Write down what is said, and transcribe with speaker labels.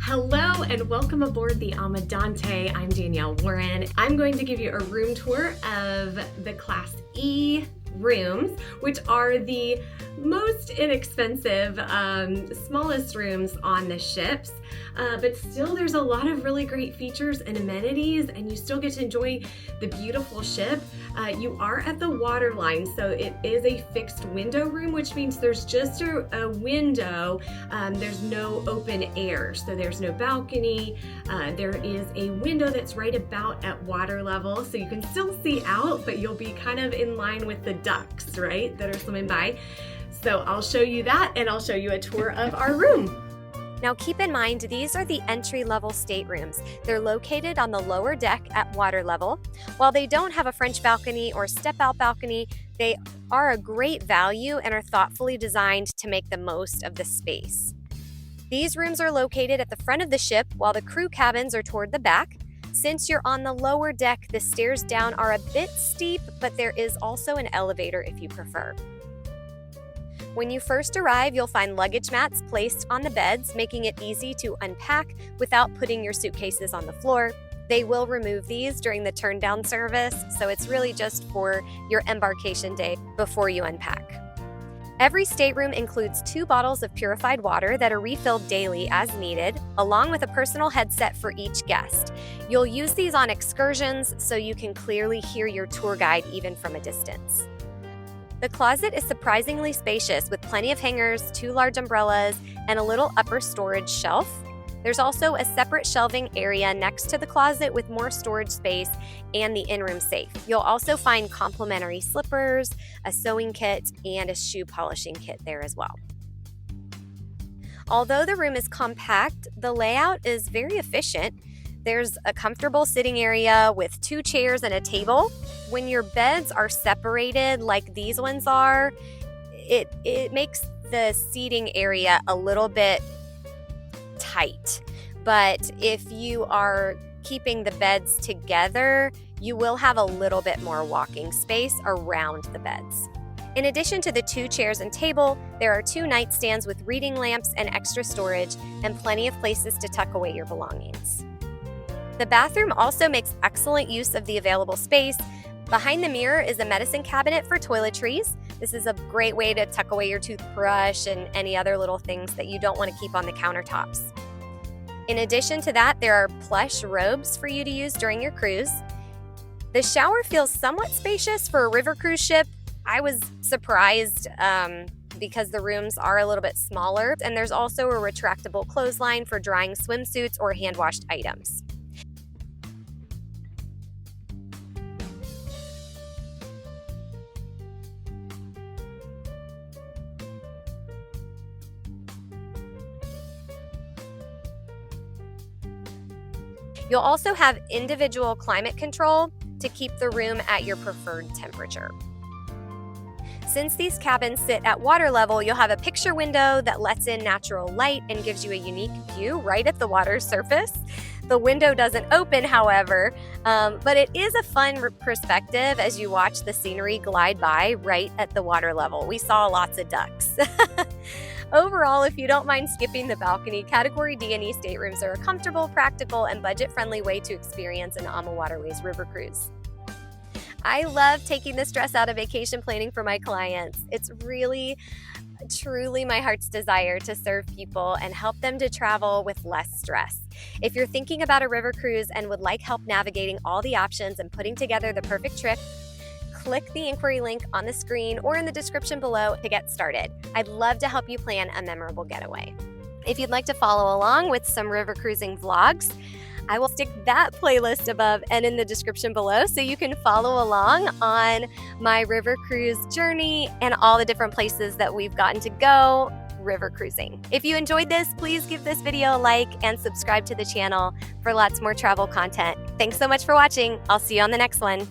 Speaker 1: Hello and welcome aboard the AmaDante. I'm Danielle Warren. I'm going to give you a room tour of the Class E rooms, which are the most inexpensive, smallest rooms on the ships. But still there's a lot of really great features and amenities, and you still get to enjoy the beautiful ship. You are at the waterline, so it is a fixed window room, which means there's just a window. There's no open air, so there's no balcony. There is a window that's right about at water level, so you can still see out, but you'll be kind of in line with the ducks, right, that are swimming by. So I'll show you that, and I'll show you a tour of our room.
Speaker 2: Now keep in mind, these are the entry-level staterooms. They're located on the lower deck at water level. While they don't have a French balcony or step-out balcony, they are a great value and are thoughtfully designed to make the most of the space. These rooms are located at the front of the ship, while the crew cabins are toward the back. Since you're on the lower deck, the stairs down are a bit steep, but there is also an elevator if you prefer. When you first arrive, you'll find luggage mats placed on the beds, making it easy to unpack without putting your suitcases on the floor. They will remove these during the turn-down service, so it's really just for your embarkation day before you unpack. Every stateroom includes 2 bottles of purified water that are refilled daily as needed, along with a personal headset for each guest. You'll use these on excursions so you can clearly hear your tour guide even from a distance. The closet is surprisingly spacious with plenty of hangers, 2 large umbrellas, and a little upper storage shelf. There's also a separate shelving area next to the closet with more storage space and the in-room safe. You'll also find complimentary slippers, a sewing kit, and a shoe polishing kit there as well. Although the room is compact, the layout is very efficient. There's a comfortable sitting area with 2 chairs and a table. When your beds are separated like these ones are, it makes the seating area a little bit tight. But if you are keeping the beds together, you will have a little bit more walking space around the beds. In addition to the 2 chairs and table, there are 2 nightstands with reading lamps and extra storage, and plenty of places to tuck away your belongings. The bathroom also makes excellent use of the available space. Behind the mirror is a medicine cabinet for toiletries. This is a great way to tuck away your toothbrush and any other little things that you don't want to keep on the countertops. In addition to that, there are plush robes for you to use during your cruise. The shower feels somewhat spacious for a river cruise ship. I was surprised because the rooms are a little bit smaller, and there's also a retractable clothesline for drying swimsuits or hand-washed items. You'll also have individual climate control to keep the room at your preferred temperature. Since these cabins sit at water level, you'll have a picture window that lets in natural light and gives you a unique view right at the water's surface. The window doesn't open, however, but it is a fun perspective as you watch the scenery glide by right at the water level. We saw lots of ducks. Overall, if you don't mind skipping the balcony, Category D and E staterooms are a comfortable, practical, and budget-friendly way to experience an AmaWaterways river cruise. I love taking the stress out of vacation planning for my clients. It's really, truly my heart's desire to serve people and help them to travel with less stress. If you're thinking about a river cruise and would like help navigating all the options and putting together the perfect trip, click the inquiry link on the screen or in the description below to get started. I'd love to help you plan a memorable getaway. If you'd like to follow along with some river cruising vlogs, I will stick that playlist above and in the description below so you can follow along on my river cruise journey and all the different places that we've gotten to go river cruising. If you enjoyed this, please give this video a like and subscribe to the channel for lots more travel content. Thanks so much for watching. I'll see you on the next one.